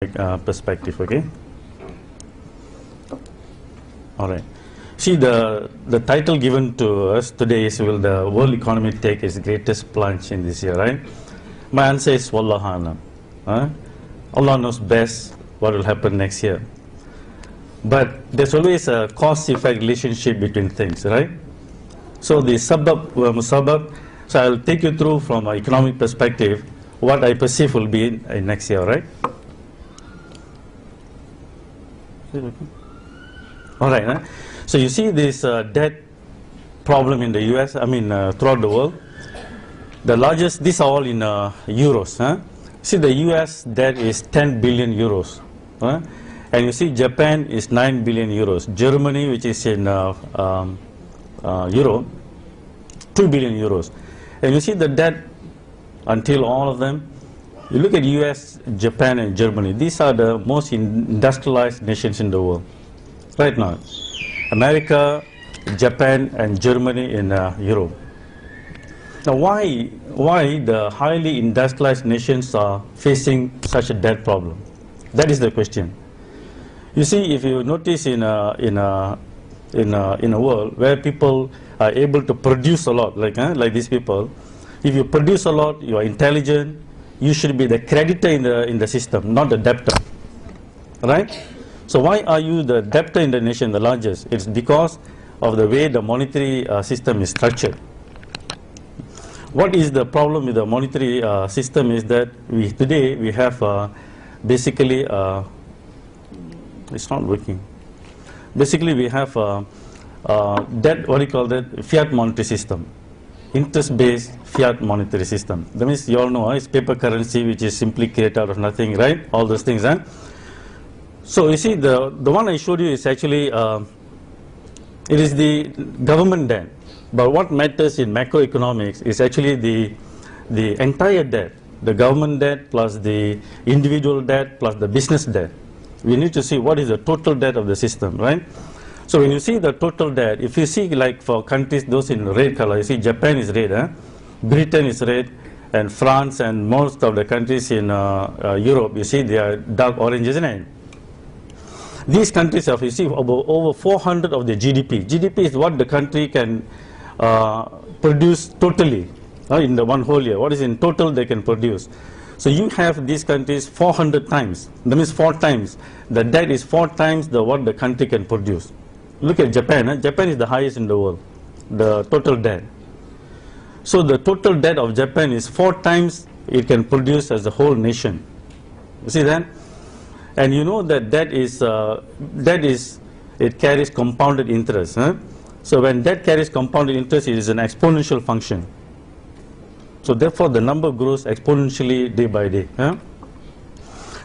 economic perspective. Okay. All right. See, the title given to us today is, will the world economy take its greatest plunge in this year, right? My answer is Wallahu alam. Allah knows best what will happen next year. But there's always a cause-effect relationship between things, right? So the sabab wa musabab, so I'll take you through from an economic perspective what I perceive will be in next year, right? All right. So you see this debt problem in the US, I mean throughout the world. The largest, these are all in euros. See, the US debt is 10 billion euros. And you see Japan is 9 billion euros. Germany, which is in euro, 2 billion euros. And you see the debt until all of them. You look at US, Japan and Germany. These are the most industrialized nations in the world right now. America, Japan and Germany in Europe. Now why the highly industrialized nations are facing such a debt problem? That is the question. You see, if you notice in a world where people are able to produce a lot, like these people, if you produce a lot, you are intelligent, you should be the creditor in the system, not the debtor, right? So why are you the debtor in the nation, the largest? It's because of the way the monetary system is structured. What is the problem with the monetary system is that today we have basically, it's not working. Basically we have debt, what do you call that, fiat monetary system. Interest-based fiat monetary system. That means you all know it's paper currency which is simply created out of nothing, right? All those things. So you see the one I showed you is actually, it is the government debt. But what matters in macroeconomics is actually the entire debt. The government debt plus the individual debt plus the business debt. We need to see what is the total debt of the system, right? So when you see the total debt, if you see like for countries, those in red color, you see Japan is red, Britain is red, and France and most of the countries in Europe, you see they are dark orange, isn't it? These countries have received over 400 of the GDP. GDP is what the country can produce totally in the one whole year. What is in total they can produce. So you have these countries 400 times. That means 4 times. The debt is 4 times what the country can produce. Look at Japan. Japan is the highest in the world, the total debt. So the total debt of Japan is 4 times it can produce as a whole nation. You see that? And you know that it carries compounded interest. So when debt carries compounded interest, it is an exponential function. So therefore the number grows exponentially day by day.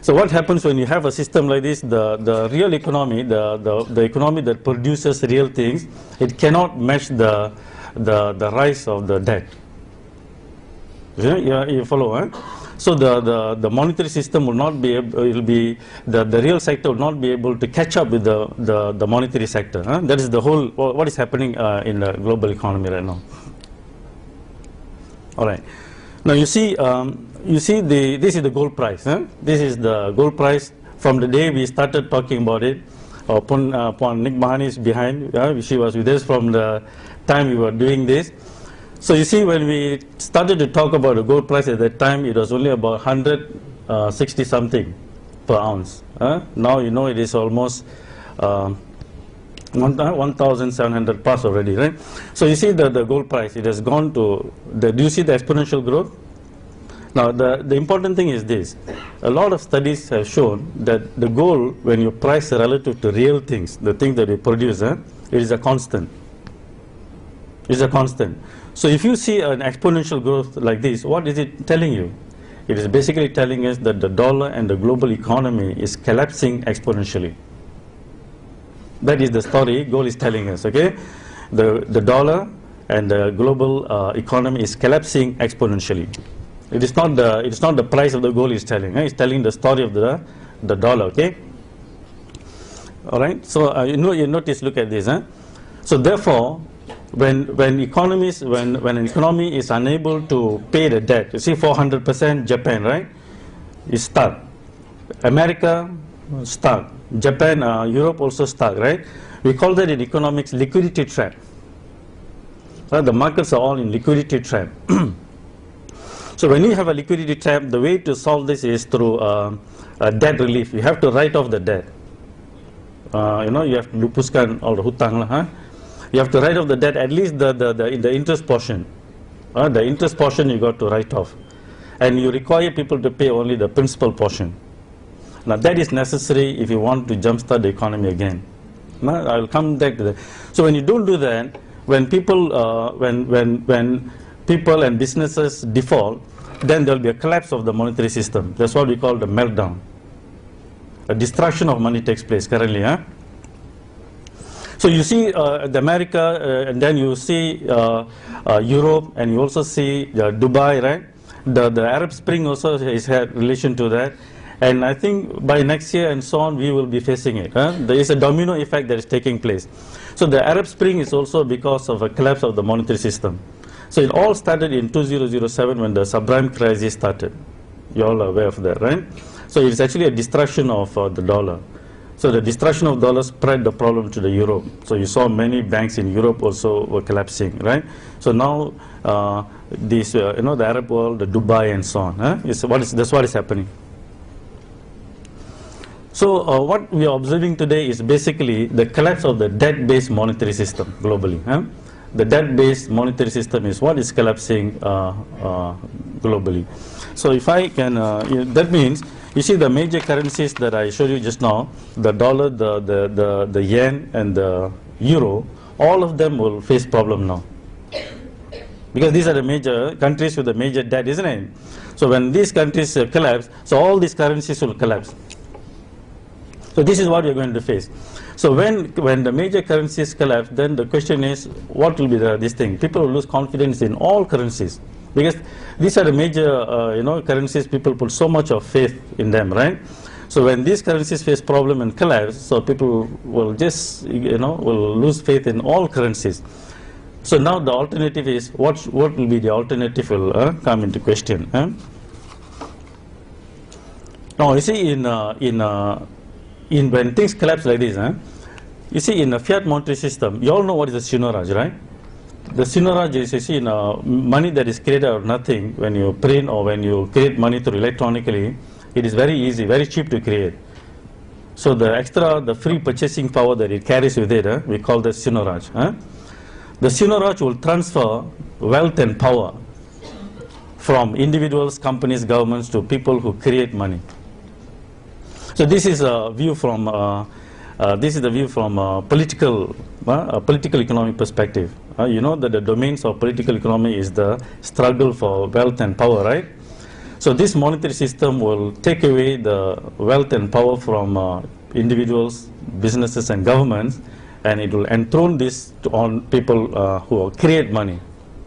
So what happens when you have a system like this, the real economy, the economy that produces real things, it cannot match the rise of the debt. You follow, So the monetary system will not be able, the real sector will not be able to catch up with the monetary sector. That is the whole, what is happening in the global economy right now. All right. Now you see this is the gold price. This is the gold price from the day we started talking about it. Upon Nick Mahani is behind. She was with us from the time we were doing this. So you see, when we started to talk about the gold price at that time, it was only about 160 something per ounce. Now you know it is almost 1,700 plus already, right? So you see the gold price, it has gone to, do you see the exponential growth? Now the important thing is this, a lot of studies have shown that the gold, when you price relative to real things, the things that we produce, it is a constant. It is a constant. So if you see an exponential growth like this, what is it telling you? It is basically telling us that the dollar and the global economy is collapsing exponentially. That is the story gold is telling us, okay? The dollar and the global economy is collapsing exponentially. It is not the price of the gold is telling. It's telling the story of the dollar, okay? All right. So you notice. Look at this. So therefore, when an economy is unable to pay the debt, you see 400% Japan, right? Is stuck. America stuck, Japan, Europe also stuck, right? We call that in economics liquidity trap. The markets are all in liquidity trap. So when you have a liquidity trap, the way to solve this is through debt relief. You have to write off the debt. You have to lupuskan all the hutang lah, huh? You have to write off the debt, at least the interest portion. The interest portion you got to write off. And you require people to pay only the principal portion. Now that is necessary if you want to jumpstart the economy again. Now, I will come back to that. So when you don't do that, when people, when people and businesses default, then there will be a collapse of the monetary system. That's what we call the meltdown. A destruction of money takes place currently. Huh? So you see the America, and then you see Europe, and you also see Dubai, right? The Arab Spring also has had relation to that. And I think by next year and so on, we will be facing it. Huh? There is a domino effect that is taking place. So the Arab Spring is also because of a collapse of the monetary system. So it all started in 2007 when the subprime crisis started. You all are aware of that, right? So it's actually a destruction of the dollar. So the destruction of dollar spread the problem to the Europe. So you saw many banks in Europe also were collapsing, right? So now the Arab world, the Dubai and so on, huh? That's what is happening. So what we are observing today is basically the collapse of the debt-based monetary system globally. Huh? The debt-based monetary system is what is collapsing globally. So if I can, that means, you see the major currencies that I showed you just now, the dollar, the yen and the euro, all of them will face problem now. Because these are the major countries with the major debt, isn't it? So when these countries collapse, so all these currencies will collapse. So this is what we are going to face. So when the major currencies collapse, then the question is, what will be this thing? People will lose confidence in all currencies, because these are the major currencies. People put so much of faith in them, right? So when these currencies face problem and collapse, so people will just will lose faith in all currencies. So now the alternative is, what will be the alternative will come into question. Now you see when things collapse like this, you see in a fiat monetary system, you all know what is the Sinoraj, right? The Sinoraj is, you see, money that is created out of nothing. When you print or when you create money through electronically, it is very easy, very cheap to create. So the free purchasing power that it carries with it, we call the Sinoraj. The Sinoraj will transfer wealth and power from individuals, companies, governments to people who create money. So this is a view from political economic perspective. You know that the domains of political economy is the struggle for wealth and power, right? So this monetary system will take away the wealth and power from individuals, businesses and governments, and it will enthrone this on people who create money,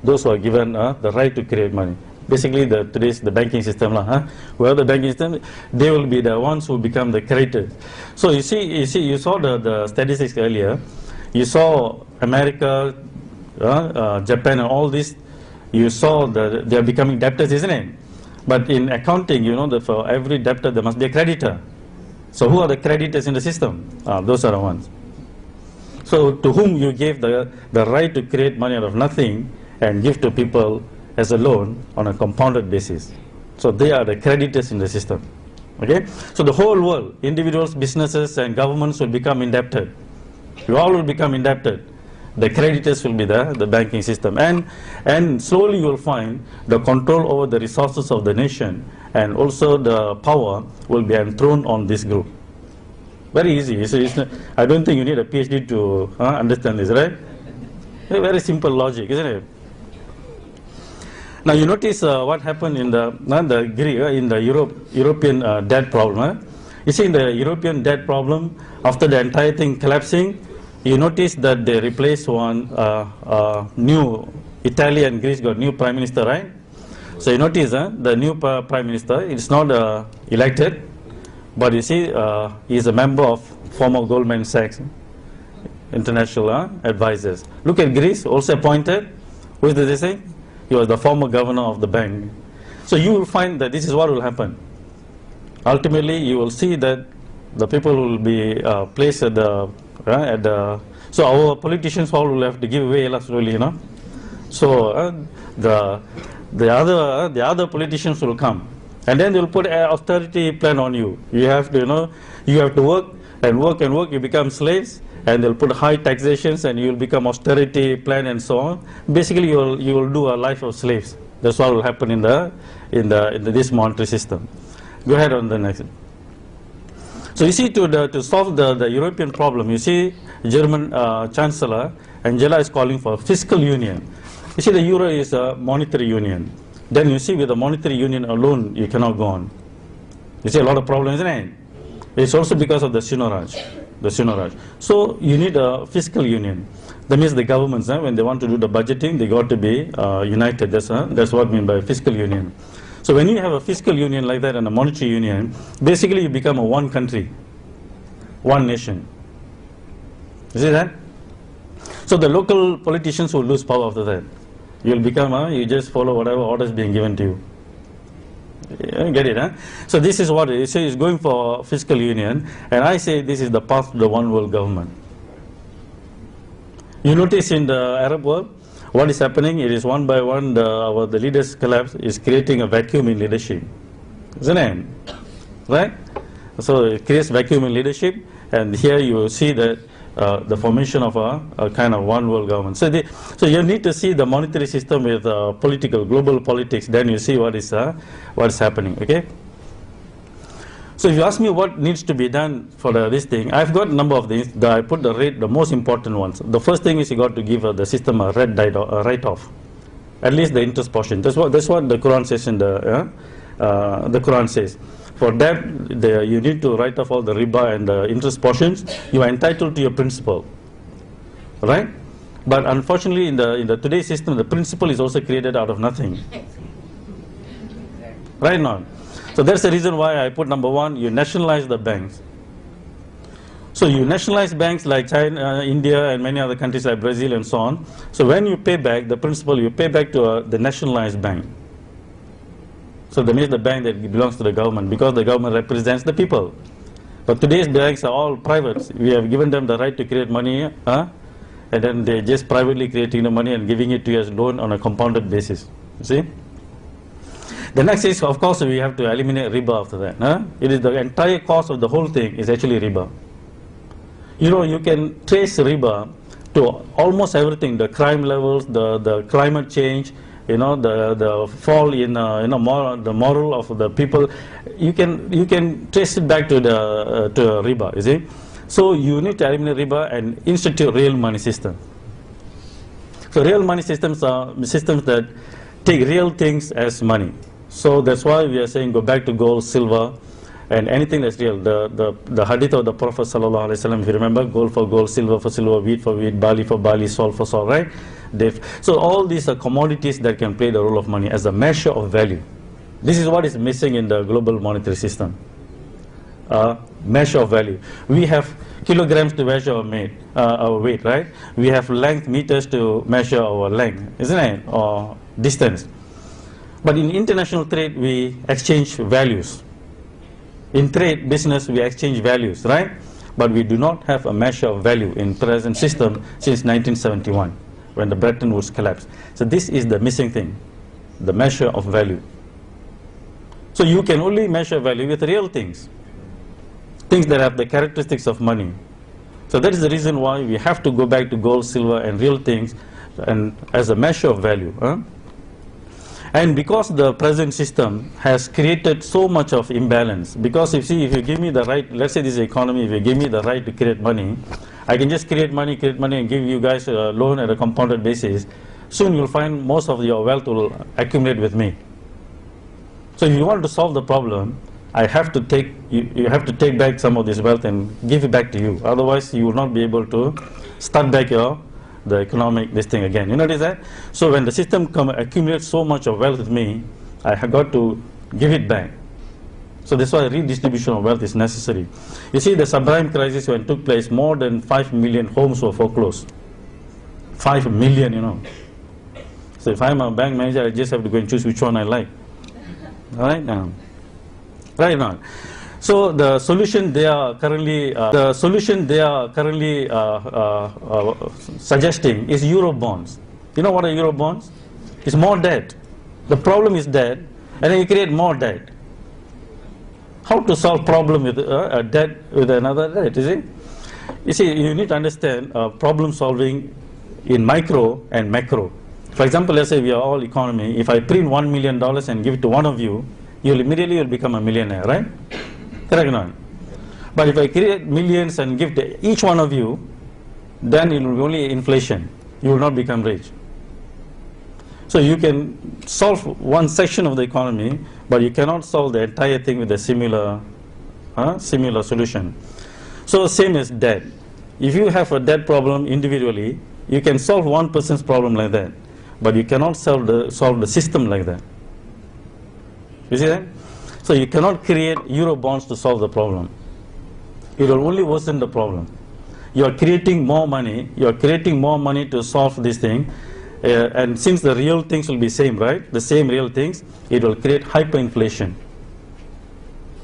those who are given the right to create money. Basically, today's the banking system, where the banking system, they will be the ones who become the creators. So you saw the statistics earlier. You saw America, Japan, and all this. You saw they are becoming debtors, isn't it? But in accounting, you know that for every debtor there must be a creditor. So who are the creditors in the system? Those are the ones. So to whom you gave the right to create money out of nothing and give to people as a loan on a compounded basis. So they are the creditors in the system. Okay? So the whole world, individuals, businesses and governments will become indebted. We all will become indebted. The creditors will be the banking system. And slowly you will find the control over the resources of the nation and also the power will be enthroned on this group. Very easy. I don't think you need a PhD to understand this, right? Very simple logic, isn't it? Now you notice what happened in the European debt problem. You see, in the European debt problem, after the entire thing collapsing, you notice that they replaced one new Italy and Greece got new prime minister, right? So you notice the new prime minister, it's not elected, but you see he is a member of former Goldman Sachs international advisors. Look at Greece, also appointed. Who is this thing? He was the former governor of the bank. So you will find that this is what will happen. ultimately you will see that the people will be placed at the so our politicians all will have to give away slowly, you know. So the other politicians will come, and then they will put an austerity plan on you. You have to, you know, you have to work and work and work. You become slaves, and they'll put high taxations, and you will become austerity plan and so on. Basically, you will do a life of slaves. That's what will happen in this monetary system. Go ahead on the next. So you see, to solve the European problem, you see, German Chancellor Angela is calling for fiscal union. You see, the euro is a monetary union. Then you see, with the monetary union alone, you cannot go on. You see a lot of problems, isn't it? It's also because of the Sinoraj. So you need a fiscal union. That means the governments, when they want to do the budgeting, they got to be united. That's what I mean by fiscal union. So when you have a fiscal union like that and a monetary union, basically you become a one country, one nation. You see that? So the local politicians will lose power after that. You'll become, you just follow whatever orders being given to you. You get it, huh? So this is what it is. So it's going for fiscal union, and I say this is the path to the one world government. You notice in the Arab world, what is happening? It is one by one, the leaders' collapse is creating a vacuum in leadership. Isn't it? Right? So it creates vacuum in leadership, and here you will see that the formation of a kind of one world government. So you need to see the monetary system with global politics, then you see what is happening, okay? So if you ask me what needs to be done for this thing, I've got a number of things. I put the most important ones. The first thing is you got to give the system a write-off, at least the interest portion. That's what the Quran says in the Quran says. For that, you need to write off all the riba and the interest portions. You are entitled to your principal, right? But unfortunately, in the today's system, the principal is also created out of nothing, right now. So that's the reason why I put number one, you nationalize the banks. So you nationalize banks like China, India, and many other countries like Brazil and so on. So when you pay back the principal, you pay back to the nationalized bank. So that means the bank that belongs to the government, because the government represents the people. But today's banks are all private. We have given them the right to create money, and then they're just privately creating the money and giving it to you as loan on a compounded basis. You see? The next is, of course, we have to eliminate riba after that. It is the entire cost of the whole thing is actually riba. You know, you can trace riba to almost everything, the crime levels, the climate change, you know, the fall in the moral of the people. You can trace it back to riba, you see. So you need to eliminate riba and institute real money system. So real money systems are systems that take real things as money. So that's why we are saying go back to gold, silver, and anything that's real. The hadith of the Prophet sallallahu alaihi wasallam, if you remember, gold for gold, silver for silver, wheat for wheat, barley for barley, salt for salt, right? So all these are commodities that can play the role of money as a measure of value. This is what is missing in the global monetary system. Measure of value. We have kilograms to measure our weight, right? We have length meters to measure our length, isn't it? Or distance. But in international trade, we exchange values. In trade, business, we exchange values, right? But we do not have a measure of value in present system since 1971, when the Bretton Woods collapsed. So this is the missing thing, the measure of value. So you can only measure value with real things, things that have the characteristics of money. So that is the reason why we have to go back to gold, silver, and real things, and as a measure of value. And because the present system has created so much of imbalance, because if you give me the right, let's say this is economy, if you give me the right to create money, I can just create money and give you guys a loan at a compounded basis. Soon you'll find most of your wealth will accumulate with me. So if you want to solve the problem, I have to take, you have to take back some of this wealth and give it back to you. Otherwise you will not be able to start back the economic this thing again. You notice that? So when the system accumulates so much of wealth with me, I have got to give it back. So that's why redistribution of wealth is necessary. You see, the subprime crisis when it took place, more than 5 million homes were foreclosed. 5 million, you know. So if I'm a bank manager, I just have to go and choose which one I like. Right now. So the solution they are currently suggesting is euro bonds. You know what are euro bonds? It's more debt. The problem is debt, and then you create more debt. How to solve problem with a debt with another debt? You see, you need to understand problem solving in micro and macro. For example, let's say we are all economy. If I print $1 million and give it to one of you, you'll immediately become a millionaire, right? Correct or not? But if I create millions and give to each one of you, then it will be only inflation. You will not become rich. So you can solve one section of the economy, but you cannot solve the entire thing with a similar solution. So same as debt. If you have a debt problem individually, you can solve one person's problem like that, but you cannot solve the system like that. You see that? So you cannot create euro bonds to solve the problem. It will only worsen the problem. You are creating more money. You are creating more money to solve this thing. And since the real things will be same, right? The same real things, it will create hyperinflation.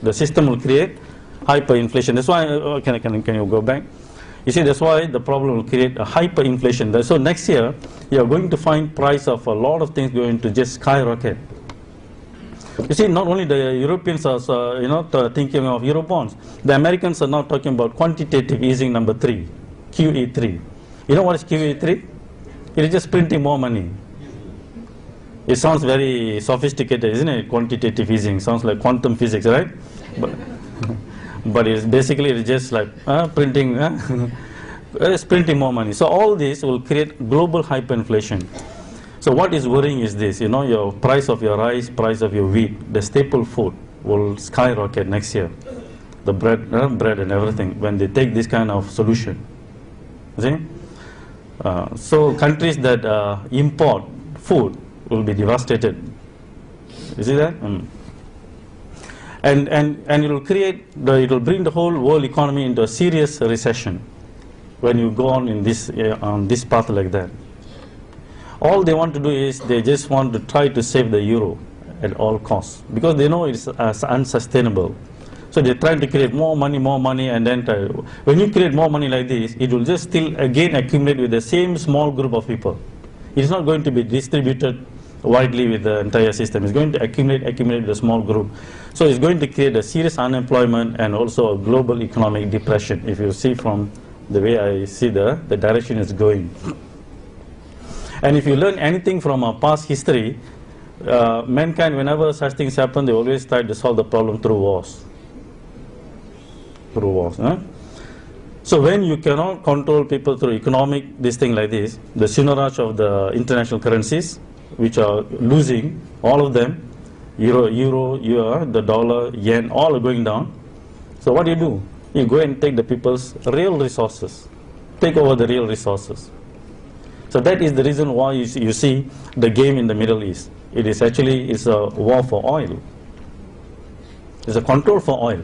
The system will create hyperinflation. That's why, can you go back? You see, that's why the problem will create a hyperinflation. So next year, you are going to find price of a lot of things going to just skyrocket. You see, not only the Europeans are thinking of euro bonds, the Americans are now talking about quantitative easing number 3, QE3. You know what is QE3? It is just printing more money. It sounds very sophisticated, isn't it? Quantitative easing sounds like quantum physics, right? But it's basically just like printing. It's printing more money. So all this will create global hyperinflation. So what is worrying is this, your price of your rice, price of your wheat, the staple food will skyrocket next year. The bread and everything, when they take this kind of solution. See? So countries that import food will be devastated. You see that? And it will bring the whole world economy into a serious recession when you go on this path like that. All they want to do is they just want to try to save the euro at all costs because they know it's unsustainable. So they're trying to create more money, and then when you create more money like this, it will just still again accumulate with the same small group of people. It's not going to be distributed widely with the entire system. It's going to accumulate with a small group. So it's going to create a serious unemployment and also a global economic depression, if you see from the way I see the direction it's going. And if you learn anything from our past history, mankind, whenever such things happen, they always try to solve the problem through wars. So when you cannot control people through economic, this thing like this, the seigniorage of the international currencies, which are losing, all of them, euro, the dollar, yen, all are going down. So what do? You go and take the people's real resources, take over the real resources. So that is the reason why you see the game in the Middle East. It is actually a war for oil. It's a control for oil.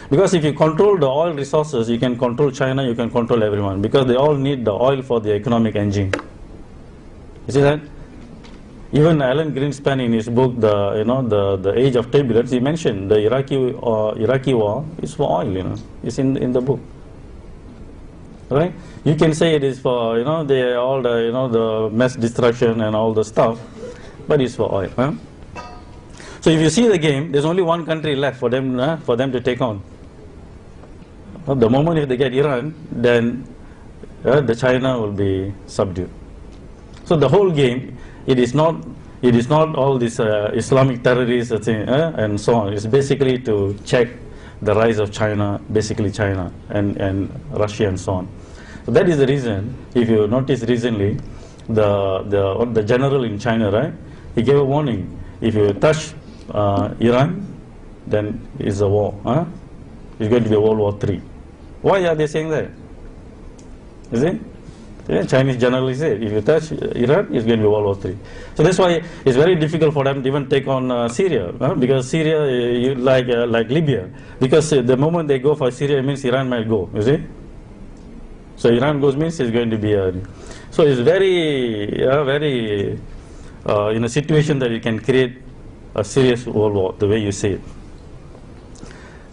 Because if you control the oil resources, you can control China, you can control everyone, because they all need the oil for the economic engine. You see that? Even Alan Greenspan in his book, the Age of Turbulence, he mentioned the Iraqi war is for oil. It's in the book. Right? You can say it is for the mass destruction and all the stuff, but it's for oil. Huh? So if you see the game, there's only one country left for them to take on. The moment if they get Iran, then the China will be subdued. So the whole game, it is not all this Islamic terrorists and so on. It's basically to check the rise of China, basically China and Russia and so on. So that is the reason. If you notice recently, the general in China, right? He gave a warning. If you touch Iran, then it's a war. It's going to be a World War III. Why are they saying that? Is it? Yeah, Chinese generally say, if you touch Iran, it's going to be World War III. So that's why it's very difficult for them to even take on Syria, because Syria, like Libya, because the moment they go for Syria, it means Iran might go, you see? So Iran goes means it's going to be so it's very in a situation that it can create a serious world war, the way you see it.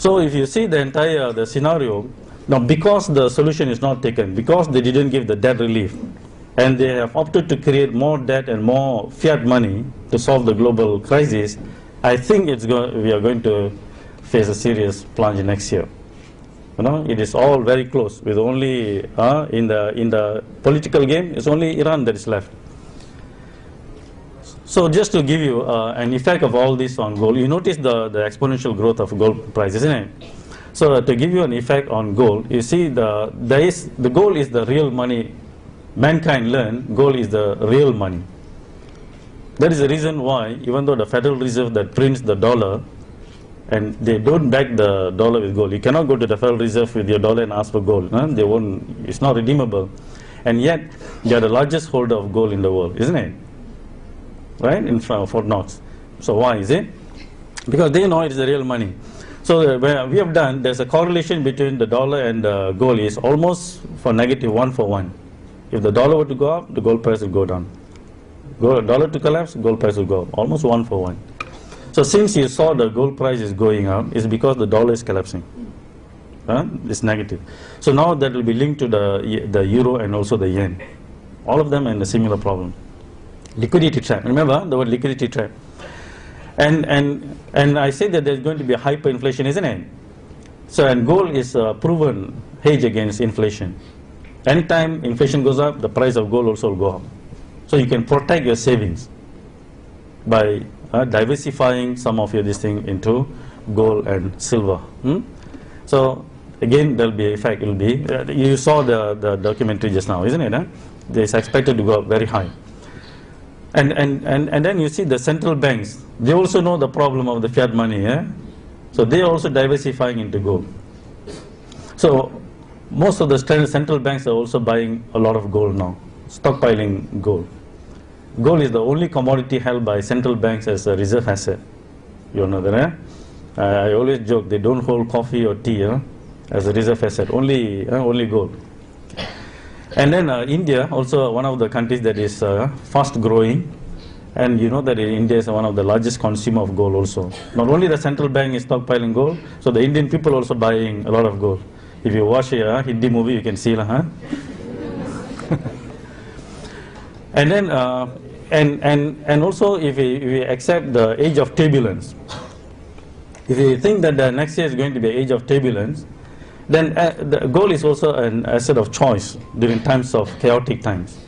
So if you see the entire the scenario, now because the solution is not taken, because they didn't give the debt relief, and they have opted to create more debt and more fiat money to solve the global crisis, I think we are going to face a serious plunge next year. It is all very close. With only in the political game, it's only Iran that is left. So just to give you an effect of all this on gold, you notice the exponential growth of gold price, isn't it? So to give you an effect on gold, you see the gold is the real money. Mankind learned gold is the real money. That is the reason why, even though the Federal Reserve that prints the dollar, and they don't back the dollar with gold. You cannot go to the Federal Reserve with your dollar and ask for gold. They won't. It's not redeemable. And yet, they are the largest holder of gold in the world, isn't it? Right? In front of Fort Knox. So why is it? Because they know it's the real money. So we have done, there's a correlation between the dollar and the gold is almost for negative 1-for-1. If the dollar were to go up, the gold price will go down. Dollar to collapse, gold price will go up. Almost 1-for-1. So since you saw the gold price is going up, it's because the dollar is collapsing. It's negative. So now that will be linked to the euro and also the yen. All of them in a similar problem. Liquidity trap. Remember the word liquidity trap. And I say that there's going to be a hyperinflation, isn't it? So and gold is a proven hedge against inflation. Anytime inflation goes up, the price of gold also will go up. So you can protect your savings by diversifying some of your this thing into gold and silver. So again, there will be effect. It will be you saw the documentary just now, isn't it? It's expected to go up very high. And then you see the central banks. They also know the problem of the fiat money. So they are also diversifying into gold. So most of the central banks are also buying a lot of gold now, stockpiling gold. Gold is the only commodity held by central banks as a reserve asset. You know that, I always joke, they don't hold coffee or tea as a reserve asset, only gold. And then India, also one of the countries that is fast growing, and you know that India is one of the largest consumer of gold also. Not only the central bank is stockpiling gold, so the Indian people also buying a lot of gold. If you watch a Hindi movie, you can see And then, and also if we accept the age of turbulence, if you think that the next year is going to be an age of turbulence, then the gold is also an asset of choice during times of chaotic times.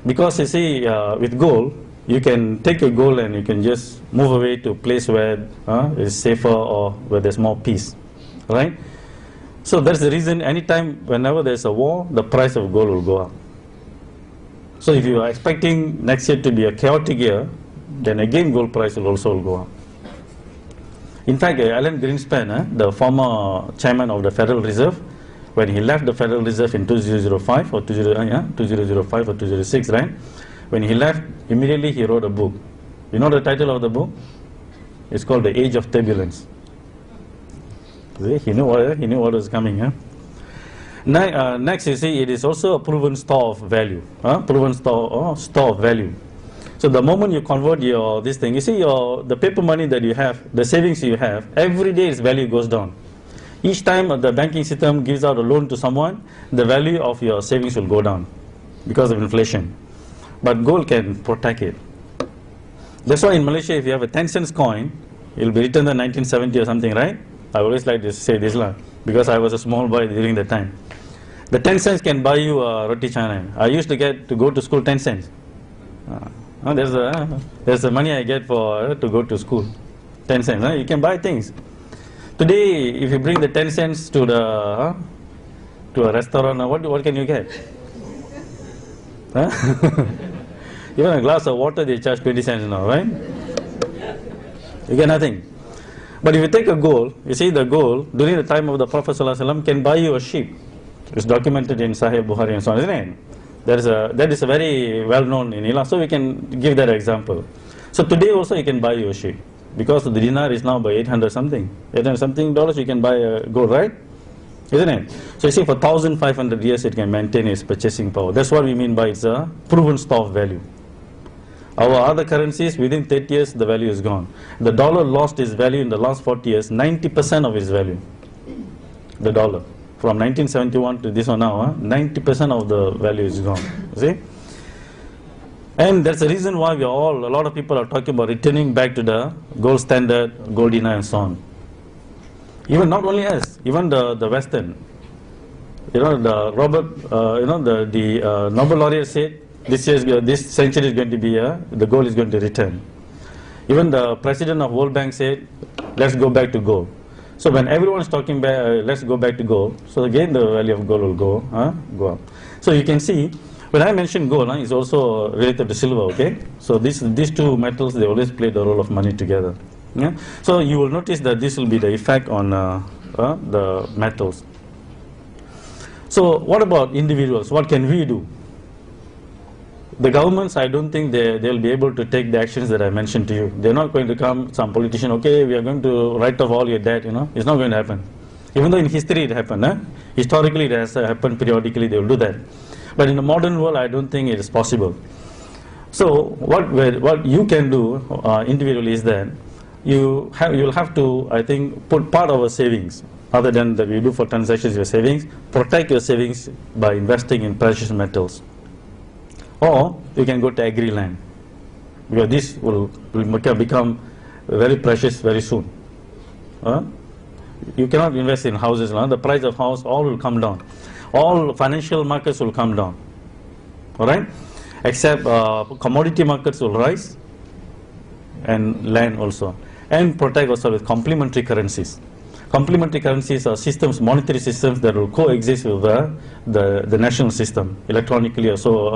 Because you see, with gold, you can take your gold and you can just move away to a place where it's safer or where there's more peace, right? So that's the reason whenever there's a war, the price of gold will go up. So if you are expecting next year to be a chaotic year, then again gold price will also go up. In fact, Alan Greenspan, the former chairman of the Federal Reserve, when he left the Federal Reserve in 2005 or 2005 or 2006, right? When he left, immediately he wrote a book. You know the title of the book? It's called The Age of Turbulence. See, he knew what was coming. Next, you see, it is also a proven store of value. Proven store of value. So the moment you convert this thing, you see the paper money that you have, the savings you have, every day its value goes down. Each time the banking system gives out a loan to someone, the value of your savings will go down because of inflation. But gold can protect it. That's why in Malaysia, if you have a 10 cents coin, it will be written in 1970 or something, right? I always like to say this because I was a small boy during that time. The 10 cents can buy you a roti canai. I used to get to go to school 10 cents. There's the money I get to go to school. 10 cents. You can buy things. Today, if you bring the 10 cents to a restaurant, what can you get? Even a glass of water they charge 20 cents now, right? You get nothing. But if you take a gold, you see the gold during the time of the Prophet ﷺ can buy you a sheep. It's documented in Sahih Bukhari and so on, isn't it? That is a very well known in Islam, so we can give that example. So today also you can buy your sheep because the dinar is now by 800 something dollars. You can buy a gold, right? Isn't it? So you see, for 1,500 years it can maintain its purchasing power. That's what we mean by it's a proven store of value. Our other currencies, within 30 years, the value is gone. The dollar lost its value in the last 40 years, 90% of its value. The dollar. From 1971 to this one now, 90% of the value is gone. See? And that's the reason why a lot of people are talking about returning back to the gold standard, gold dinar and so on. Even not only us, even the Western. You know, the Nobel laureate said, this century is going to be the gold is going to return. Even the president of World Bank said, let's go back to gold. So when everyone is talking about let's go back to gold, so again the value of gold will go up. So you can see, when I mention gold, it's also related to silver, okay? So these two metals, they always play the role of money together. Yeah? So you will notice that this will be the effect on the metals. So what about individuals? What can we do? The governments, I don't think they'll be able to take the actions that I mentioned to you. They're not going to come, some politician, okay, we are going to write off all your debt, It's not going to happen. Even though in history it happened, historically it has happened periodically, they will do that. But in the modern world, I don't think it is possible. So what you can do individually is that you'll have to, I think, put part of our savings, other than that we do for transactions, your savings, protect your savings by investing in precious metals. Or you can go to agri land, because this will become very precious very soon. You cannot invest in houses. The price of house all will come down. All financial markets will come down. All right, except commodity markets will rise, and land also. And protect also with complementary currencies. Complementary currencies are systems, monetary systems that will coexist with the national system, electronically or so,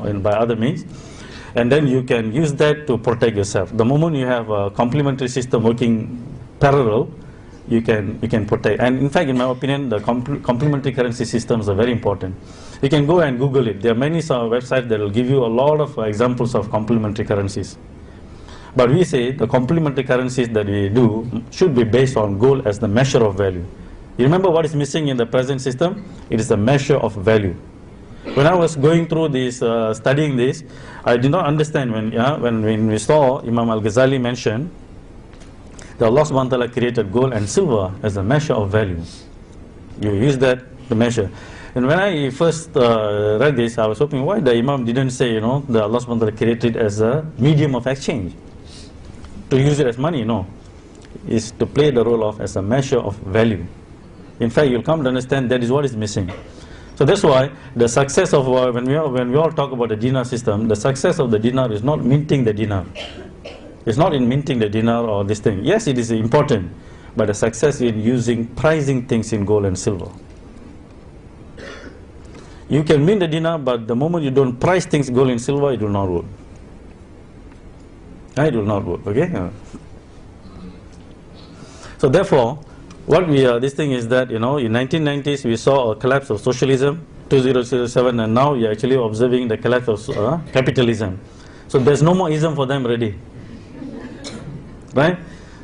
and by other means. And then you can use that to protect yourself. The moment you have a complementary system working parallel, you can protect. And in fact, in my opinion, the complementary currency systems are very important. You can go and Google it. There are many websites that will give you a lot of examples of complementary currencies. But we say the complementary currencies that we do should be based on gold as the measure of value. You remember what is missing in the present system? It is the measure of value. When I was going through this, studying this, I did not understand when we saw Imam Al-Ghazali mention that Allah subhanahu wa ta'ala created gold and silver as a measure of value. You use that to measure. And when I first read this, I was hoping why the Imam didn't say, that Allah subhanahu wa ta'ala created it as a medium of exchange. To use it as money, no. Is to play the role of as a measure of value. In fact, you'll come to understand that is what is missing. So that's why the success of when we all talk about the dinar system, the success of the dinar is not minting the dinar. It's not in minting the dinar or this thing. Yes, it is important, but the success in pricing things in gold and silver. You can mint the dinar, but the moment you don't price things gold and silver, it will not work. It will not work, okay? So therefore, what this thing is that, in 1990s we saw a collapse of socialism, 2007, and now you're actually observing the collapse of capitalism. So there's no more ism for them already. Right?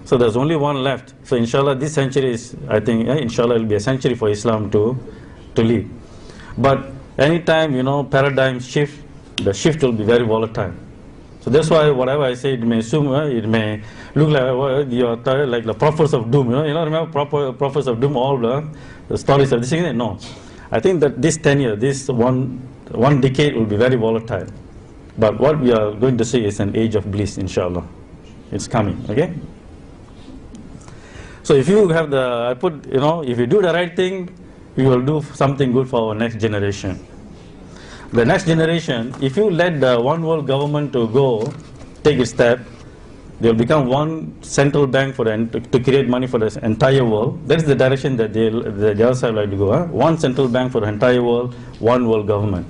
So there's only one left. So inshallah, this century is, I think, inshallah, it will be a century for Islam to lead. But anytime, paradigms shift, the shift will be very volatile. So that's why whatever I say, it may assume, it may look like you're like the prophets of doom. Remember prophets of doom, all the stories of this thing? No. I think that this 10 years, this one decade will be very volatile. But what we are going to see is an age of bliss, inshallah. It's coming, okay? So if you have if you do the right thing, you will do something good for our next generation. The next generation, if you let the one world government to go take a step, they will become one central bank to create money for the entire world. That is the direction that the other side like to go. One central bank for the entire world, one world government.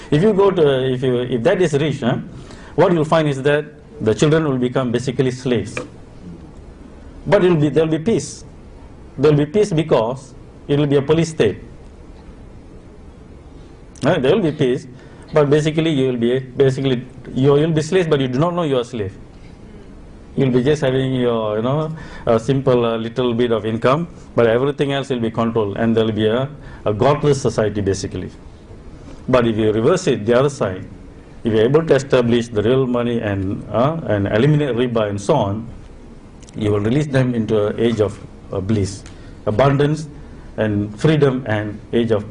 If you go to, if that is reached, what you will find is that the children will become basically slaves. But there will be peace. There will be peace because it will be a police state. There will be peace, but basically you'll be slaves, but you do not know you are a slave. You'll be just having your a simple little bit of income, but everything else will be controlled, and there will be a godless society basically. But if you reverse it the other side, if you're able to establish the real money and eliminate riba and so on, you will release them into an age of bliss, abundance and freedom and age of